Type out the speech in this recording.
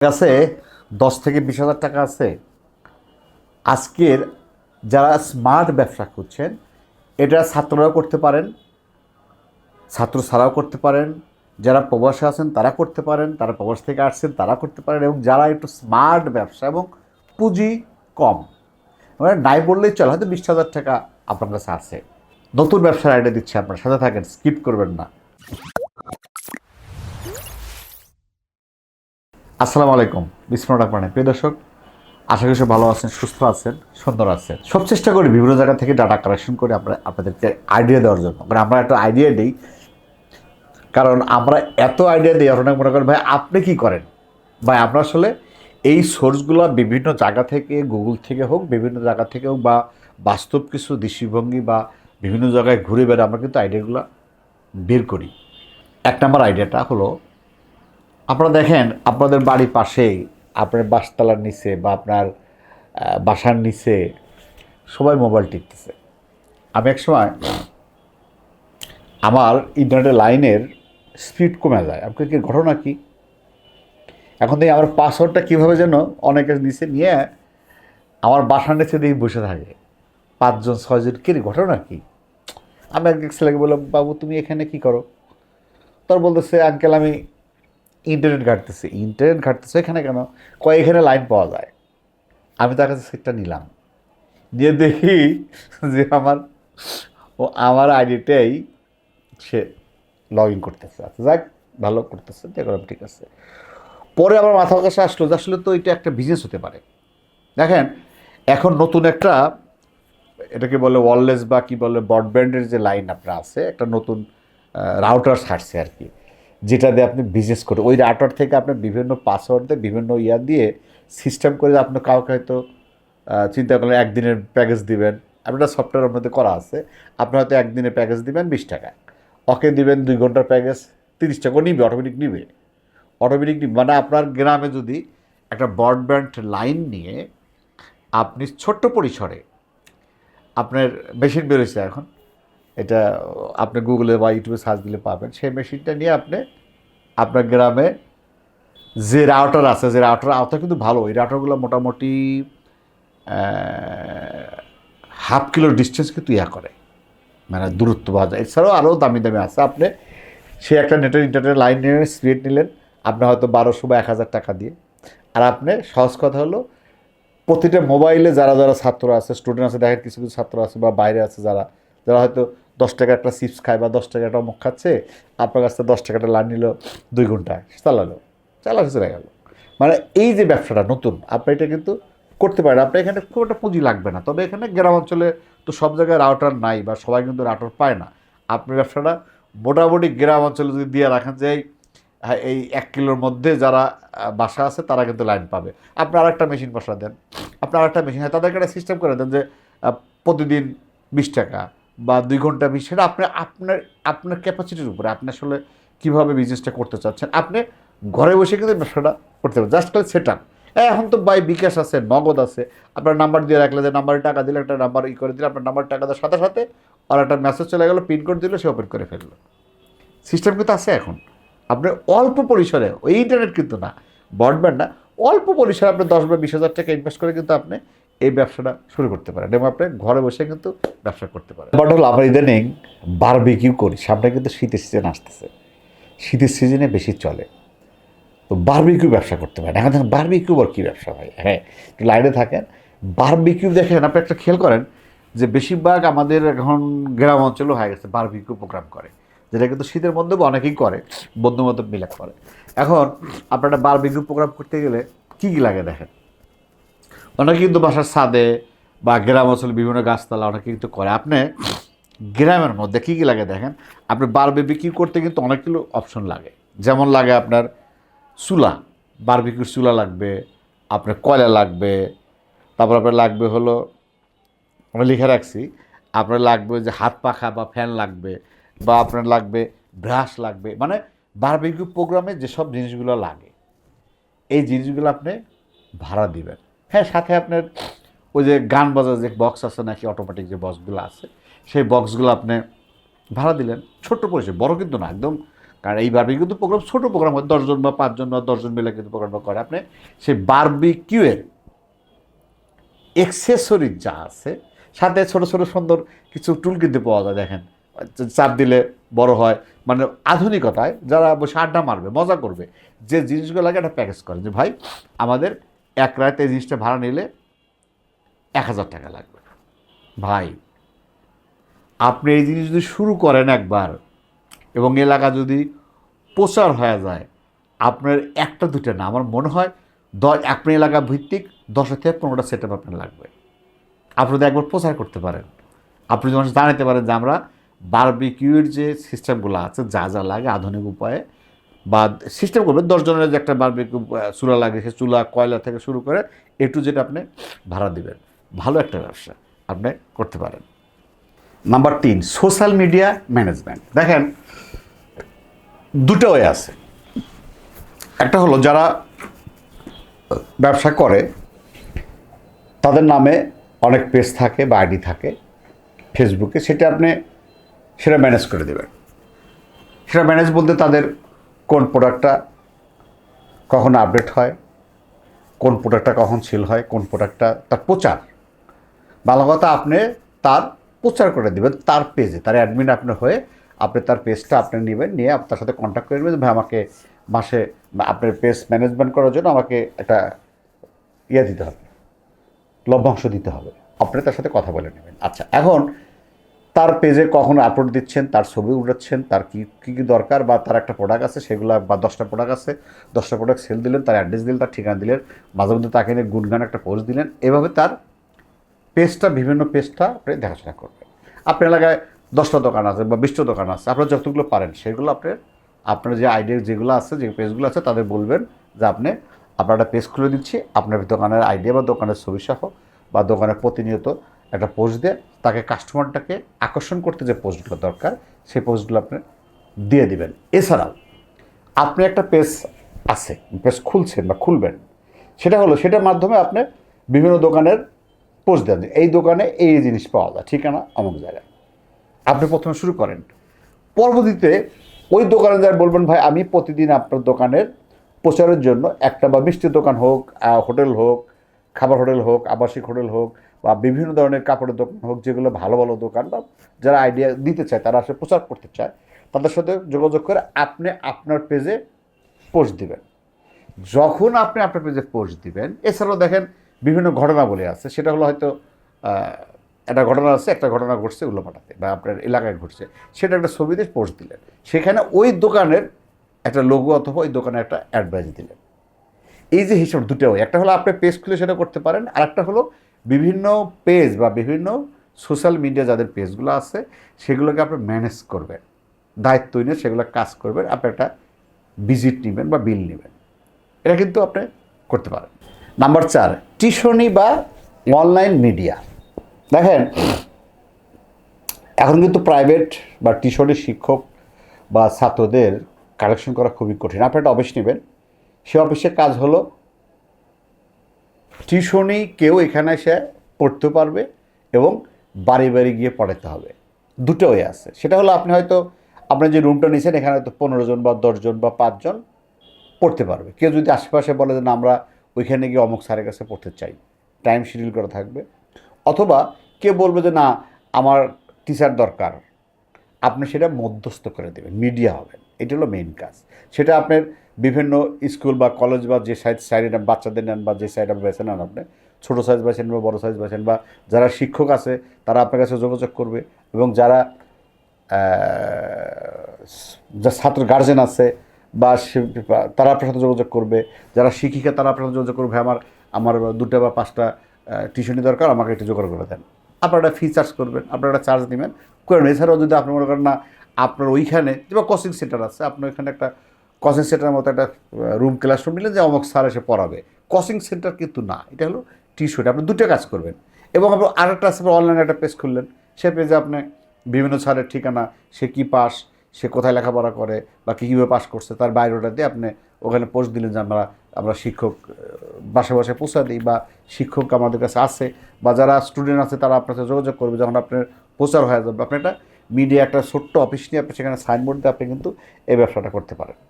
কাছে 10 থেকে 20 হাজার টাকা আছে। আজকের যারা স্মার্ট ব্যবসা করছেন, এটা ছাত্ররাও করতে পারেন, ছাত্র ছাড়াও করতে পারেন, যারা প্রবাসে আছেন তারা করতে পারেন, তারা প্রবাস থেকে আসছেন তারা করতে পারেন, এবং যারা একটু স্মার্ট ব্যবসা এবং পুঁজি কম, মানে নাই বললেই চলে, হয়তো 20 হাজার টাকা আপনার কাছে আছে, নতুন ব্যবসার আইডিয়া দিচ্ছে, আপনার সাথে থাকেন, স্কিপ করবেন না। আসসালামু আলাইকুম, বিসমিল্লাহির রহমানির রহিম। প্রিয় দর্শক, আশা করি সব ভালো আছেন, সুস্থ আছেন, সুন্দর আছেন। সব চেষ্টা করি বিভিন্ন জায়গা থেকে ডাটা কালেকশন করে আমরা আপনাদেরকে আইডিয়া দেওয়ার জন্য, কারণ আমরা একটা আইডিয়া দিই, কারণ আমরা এত আইডিয়া দিই আপনারা মনে করেন ভাই আপনি কি করেন, ভাই আমরা আসলে এই সোর্সগুলো বিভিন্ন জায়গা থেকে, গুগল থেকে হোক, বিভিন্ন জায়গা থেকে হোক, বা বাস্তব কিছু দৃষ্টিভঙ্গি বা বিভিন্ন জায়গায় ঘুরে বেড়ে আমরা কিন্তু আইডিয়াগুলো বের করি। 1 নম্বর আইডিয়াটা হলো, আপনারা দেখেন আপনাদের বাড়ির পাশেই, আপনার বাসতলার নিচে বা আপনার বাসার নিচে সবাই মোবাইল টিপতেছে। আমি এক সময় আমার ইন্টারনেটের লাইনের স্পিড কমে যায়, আপনার কি ঘটনা কি, এখন থেকে আমার পাসওয়ার্ডটা কীভাবে যেন অনেকের নিচে নিয়ে আমার বাসার নিচে দিয়ে বসে থাকে 5 জন 6 জন, কি ঘটনা কি। আমি এক ছেলেকে বললাম, বাবু তুমি এখানে কি করো? তোর বলতেছে, আঙ্কেল আমি ইন্টারনেট ঘাটতেছি। ইন্টারনেট ঘাটতেছে এখানে কেন? কয় এখানে লাইন পাওয়া যায়। আমি তার কাছে সেটটা নিলাম, নিয়ে দেখি যে আমার আইডিটাই সে লগ ইন করতেছে। আচ্ছা যাক, ভালো করতেছে, দেখলাম ঠিক আছে। পরে আমার মাথার কাছে আসলো যে আসলে তো এটা একটা বিজনেস হতে পারে। দেখেন এখন নতুন একটা, এটাকে বলে ওয়্যারলেস বা কি বলে, ব্রডব্যান্ডের যে লাইন আপনার আছে, একটা নতুন রাউটার ছাড়ছে আর কি, যেটা দিয়ে আপনি বিজনেস করে, ওই রাউটার থেকে আপনি বিভিন্ন পাসওয়ার্ড দিয়ে, বিভিন্ন দিয়ে সিস্টেম করে আপনি কাউকে হয়তো চিন্তা করলেন একদিনের প্যাকেজ দিবেন, আপনার সফটওয়্যার মধ্যে করা আছে, আপনি হয়তো একদিনের প্যাকেজ দিবেন 20 টাকা, ওকে দিবেন 2 ঘন্টার প্যাকেজ 30 টাকা, নিবে অটোমেটিক নিবে, মানে আপনার গ্রামে যদি একটা ব্রডব্যান্ড লাইন নিয়ে আপনি ছোট্ট পরিসরে, আপনার মেশিন বেরোচ্ছে এখন, এটা আপনি গুগলে বা ইউটিউবে সার্চ দিলে পাবেন, সেই মেশিনটা নিয়ে আপনি আপনার গ্রামে যে রাউটার আছে, যে রাউটার আওতা কিন্তু ভালো, এই রাউটারগুলো মোটামুটি 1/2 কিলোর ডিস্টেন্স কিন্তু করে, মানে দূরত্ব পাওয়া যায়। এছাড়াও আরও দামি দামি আছে। আপনি সে একটা ইন্টারনেট লাইন নিলেন, স্পিড নিলেন, আপনি হয়তো 1200 বা 1000 টাকা দিয়ে। আর আপনি সহজ কথা হলো, প্রতিটা মোবাইলে যারা যারা ছাত্র আছে, স্টুডেন্ট আছে, দেখেন কিছু কিছু ছাত্র আছে বা বাইরে আছে, যারা যারা হয়তো 10 টাকা একটা চিপস খায় বা 10 টাকা একটা অমুক খাচ্ছে, আপনার কাছ থেকে 10 টাকাটা লাইন নিল, 2 ঘন্টায় চালালো চলে গেল। মানে এই যে ব্যবসাটা নতুন, আপনি এটা কিন্তু করতে পারেন। আপনার এখানে খুব একটা পুঁজি লাগবে না, তবে এখানে গ্রাম অঞ্চলে তো সব জায়গায় রাউটার নাই বা সবাই কিন্তু রাউটার পায় না। আপনি ব্যবসাটা মোটামুটি গ্রাম অঞ্চলে যদি দিয়ে রাখেন যে এই 1 কিলোর মধ্যে যারা বাসা আছে তারা কিন্তু লাইন পাবে, আপনি আরেকটা মেশিন বসা দেন, আপনি আরেকটা মেশিন, হ্যাঁ তাদেরকে একটা সিস্টেম করে দেন যে প্রতিদিন 20 টাকা বা 2 ঘন্টা 20, সেটা আপনার আপনার ক্যাপাসিটির উপরে, আপনি আসলে কীভাবে বিজনেসটা করতে চাচ্ছেন। আপনি ঘরে বসে কিন্তু ব্যবসাটা করতে পারেন, জাস্ট খালি সেট আপ। এখন তো বাই বিকাশ আছে, নগদ আছে, আপনার নাম্বার দিয়ে রাখলে, যে নাম্বারে টাকা দিলে, একটা নাম্বার করে দিলে, আপনার নাম্বার টাকা দেওয়ার সাথে সাথে আর একটা মেসেজ চলে গেলো, পিনকোড দিলে সে ওপেন করে ফেললো। সিস্টেম কিন্তু আছে এখন। আপনি অল্প পরিসরে, ওই ইন্টারনেট কিন্তু না, ব্রডব্যান্ড না, অল্প পরিসরে আপনি 10 বা 20 হাজার টাকা ইনভেস্ট করে কিন্তু আপনি এই ব্যবসাটা শুরু করতে পারেন, এবং আপনি ঘরে বসে কিন্তু ব্যবসা করতে পারেন। বাট হলো আমরা ইদানিং বারবিকিউ করি, সামনে কিন্তু শীতের সিজন আসতেছে, শীতের সিজনে বেশি চলে, তো বারবিকিউ ব্যবসা করতে পারেন। এখন দেখেন বারবিকিউ আর কী ব্যবসা ভাই, হ্যাঁ একটু লাইনে থাকেন। বারবিকিউ দেখেন, আপনি একটা খেয়াল করেন যে বেশিরভাগ আমাদের এখন গ্রাম অঞ্চলেও হয়ে গেছে বারবিকিউ প্রোগ্রাম করে, যেটা কিন্তু শীতের মধ্যেও অনেকেই করে, বন্ধু বান্ধব মিলে করে। এখন আপনারা বারবিকিউ প্রোগ্রাম করতে গেলে কী কী লাগে দেখেন, অনেকে কিন্তু বাসার ছাদে বা গ্রাম অঞ্চলে বিভিন্ন গাছতলা অনেকে কিন্তু করে। আপনি গ্রামের মধ্যে কী কী লাগে দেখেন, আপনি বারবিকিউ করতে কিন্তু অনেকগুলো অপশন লাগে। যেমন লাগে আপনার চুলা, বারবিকিউর চুলা লাগবে, আপনার কয়লা লাগবে, তারপর আপনার লাগবে হলো, আমি লিখে রাখছি, আপনার লাগবে যে হাত পাখা বা ফ্যান লাগবে, বা আপনার লাগবে ব্রাশ লাগবে, মানে বারবিকিউ প্রোগ্রামে যেসব জিনিসগুলো লাগে এই জিনিসগুলো আপনি ভাড়া দিবেন। হ্যাঁ, সাথে আপনার ওই যে গান বাজার যে বক্স আছে নাকি, অটোমেটিক যে বক্সগুলো আছে, সেই বক্সগুলো আপনি ভাড়া দিলেন, ছোট্ট পরিসরে, বড় কিন্তু না, একদম কারণ এই বারবিকিউ কিন্তু প্রোগ্রাম ছোটো প্রোগ্রাম হয়, 10 জন বা 5 জন বা 10 জন মিলে কিন্তু প্রোগ্রামটা করে। আপনি সেই বারবিকিউয়ের অ্যাক্সেসরিজ যা আছে, সাথে ছোটো ছোটো সুন্দর কিছু টুল কিন্তু পাওয়া যায়। দেখেন, চাপ দিলে বড় হয়, মানে আধুনিকতায় যারা বসে আড্ডা মারবে, মজা করবে, যে জিনিসগুলো লাগে একটা প্যাকেজ করে যে ভাই আমাদের এক রাতে এই জিনিসটা ভাড়া নিলে 1000 টাকা লাগবে। ভাই আপনি এই জিনিস যদি শুরু করেন একবার এবং এলাকা যদি প্রচার হয়ে যায়, আপনার একটা দুটো না, আমার মনে হয় আপনার এলাকা ভিত্তিক 10 থেকে 15টা সেট আপ আপনার লাগবে। আপনি যদি একবার প্রচার করতে পারেন, আপনি যখন জানাতে পারেন যে আমরা বারবিকিউর যে সিস্টেমগুলো আছে যা যা লাগে আধুনিক উপায়ে, বা সিস্টেম করবেন 10 জনের যে একটা বারবিকিউ চুলা লাগে, সে চুলা কয়লা থেকে শুরু করে যেটা আপনি ভাড়া দিবেন, ভালো একটা ব্যবসা আপনি করতে পারেন। Number 3, social media management. দেখেন, দুটো ওয়ে আছে। একটা হলো যারা ব্যবসা করে তাদের নামে অনেক পেজ থাকে বা আইডি থাকে ফেসবুকে, সেটা ম্যানেজ করে দেবেন। সেটা ম্যানেজ বলতে তাদের কোন প্রোডাক্টটা কখন আপডেট হয়, কোন প্রোডাক্টটা কখন সেল হয়, কোন প্রোডাক্টটা তার প্রচার, ভালো কথা আপনি তার প্রচার করে দেবেন তার পেজে, তার অ্যাডমিন আপনার হয়ে আপনি তার পেজটা আপনি নেবেন, নিয়ে তার সাথে কন্ট্যাক্ট করে নেবেন, ভাই আমাকে মাসে আপনার পেজ ম্যানেজমেন্ট করার জন্য আমাকে একটা দিতে হবে, লভ্যাংশ দিতে হবে। আপনি তার সাথে কথা বলে নেবেন। আচ্ছা, এখন তার পেজে কখন আপলোড দিচ্ছেন, তার ছবি উঠাচ্ছেন, তার কী কী দরকার, বা তার একটা প্রোডাক্ট আছে সেগুলো, বা 10টা প্রোডাক্ট আছে, 10টা প্রোডাক্ট সেল দিলেন, তার অ্যাড্রেস দিলেন, তার ঠিকানা দিলেন, মাঝে মধ্যে তাকে নিয়ে গুনগান একটা পোস্ট দিলেন। এভাবে তার বিভিন্ন পেজটা আপনি দেখাশোনা করবেন। আপনার এলাকায় 10টা দোকান আছে বা 20টা দোকান আছে, আপনারা যতগুলো পারেন সেগুলো আপনার যে আইডিয়া যেগুলো আছে, যে পেজগুলো আছে, তাদের বলবেন যে আপনার একটা পেজ খুলে দিচ্ছি, আপনার দোকানের আইডিয়া বা দোকানের ছবি সহ বা দোকানের প্রতিনিয়ত একটা পোস্ট দিয়ে তাকে, কাস্টমারটাকে আকর্ষণ করতে যে পোস্টগুলো দরকার সেই পোস্টগুলো আপনি দিয়ে দিবেন। এছাড়াও আপনি একটা পেজ আছে, পেজ খুলছেন বা খুলবেন, সেটার মাধ্যমে আপনি বিভিন্ন দোকানের পোস্ট দেন, এই দোকানে এই জিনিস পাওয়া যায়, ঠিকানা অমুক জায়গায়। আপনি প্রথমে শুরু করেন, পরবর্তীতে ওই দোকানে যাই বলবেন ভাই আমি প্রতিদিন আপনার দোকানের প্রচারের জন্য একটা, বা মিষ্টির দোকান হোক, হোটেল হোক, খাবার হোটেল হোক, আবাসিক হোটেল হোক, বা বিভিন্ন ধরনের কাপড়ের দোকান হোক, যেগুলো ভালো ভালো দোকান বা যারা আইডিয়া দিতে চায়, তারা আসলে প্রচার করতে চায়, তাদের সাথে যোগাযোগ করে আপনি আপনার পেজে পোস্ট দিবেন। যখন আপনি আপনার পেজে পোস্ট দিবেন, এছাড়াও দেখেন বিভিন্ন ঘটনাবলী আছে, সেটা হলো হয়তো একটা ঘটনা আছে, একটা ঘটনা ঘটছে উল্লাপাটাতে বা আপনার এলাকায় ঘটছে, সেটা একটা ছবি দিয়ে পোস্ট দিলেন, সেখানে ওই দোকানের একটা লোগো অথবা ওই দোকানে একটা অ্যাডভাইস দিলেন। এই যে হিসাব দুটো, একটা হলো আপনি পেজ খুলে সেটা করতে পারেন, আর একটা হলো বিভিন্ন পেজ বা বিভিন্ন সোশ্যাল মিডিয়া যাদের পেজগুলো আছে সেগুলোকে আপনি ম্যানেজ করবেন, দায়িত্ব নিয়ে সেগুলো কাজ করবেন, আপনি একটা ভিজিট নেবেন বা বিল নেবেন, এটা কিন্তু আপনি করতে পারেন। নাম্বার 4, টিউশনি বা অনলাইন মিডিয়া। দেখেন, এখন কিন্তু প্রাইভেট বা টিউশনি শিক্ষক বা ছাত্রদের কালেকশন করা খুবই কঠিন। আপনি একটা অফিস নেবেন, সে অফিসের কাজ হলো টিউশনি কেউ এখানে এসে পড়তে পারবে এবং বাড়ি বাড়ি গিয়ে পড়াতে হবে। দুটো ওয়ে আছে, সেটা হলো আপনি হয়তো আপনার যে রুমটা নিয়েছেন এখানে হয়তো 15 জন বা 10 জন বা 5 জন পড়তে পারবে। কেউ যদি আশেপাশে বলে যে না আমরা ওইখানে গিয়ে অমুক স্যারের কাছে পড়তে চাই, টাইম শিডিউল করা থাকবে। অথবা কেউ বলবে যে না আমার টিচার দরকার, আপনি সেটা মধ্যস্থ করে দেবেন, মিডিয়া হবেন, এটা হলো মেইন কাজ। সেটা আপনার বিভিন্ন স্কুল বা কলেজ বা যে সাইডে বাচ্চাদের নেন বা যে সাইড আপনি বেছে নেন, আপনি ছোটো সাইজ বেছেন বা বড়ো সাইজ বেছেন, বা যারা শিক্ষক আছে তারা আপনার কাছে যোগাযোগ করবে, এবং যারা ছাত্র গার্জেন আছে বা তারা আপনার সাথে যোগাযোগ করবে, যারা শিক্ষিকা তারা আপনার সাথে যোগাযোগ করবে, আমার 2টা বা 5টা টিউশনি দরকার, আমাকে একটু জোগাড় করে দেন। আপনারা একটা ফি চার্জ করবেন, আপনারা একটা চার্জ নেবেন করেন। এছাড়াও যদি আপনি মনে করেন না আপনার ওইখানে যেমন কোচিং সেন্টার আছে, আপনার ওইখানে একটা কোচিং সেন্টারের মতো একটা রুম ক্লাসরুম নিলেন যে অমুক স্যার এসে পড়াবে, কোচিং সেন্টার কিন্তু না, এটা হলো টিউশনি। আপনি 2টা কাজ করবেন। এবং আপনার আরেকটা আছে, অনলাইনে একটা পেজ খুললেন, সে পেজে আপনি বিভিন্ন স্যারের ঠিকানা, সে কী পাস, সে কোথায় লেখাপড়া করে বা কীভাবে পাস করছে, তার বায়োডাটা দিয়ে আপনি ওখানে পোস্ট দিলেন যে আমরা শিক্ষক বাসায় বাসায় পৌঁছা দিই, বা শিক্ষক আমাদের কাছে আছে, বা যারা স্টুডেন্ট আছে তারা আপনার সাথে যোগাযোগ করবে, যখন আপনার প্রচার হয়ে যাবে আপনি একটা মিডিয়া একটা ছোট্ট অফিস নিয়ে আপনি সেখানে সাইনবোর্ড দিয়ে আপনি কিন্তু এই ব্যবসাটা করতে পারেন।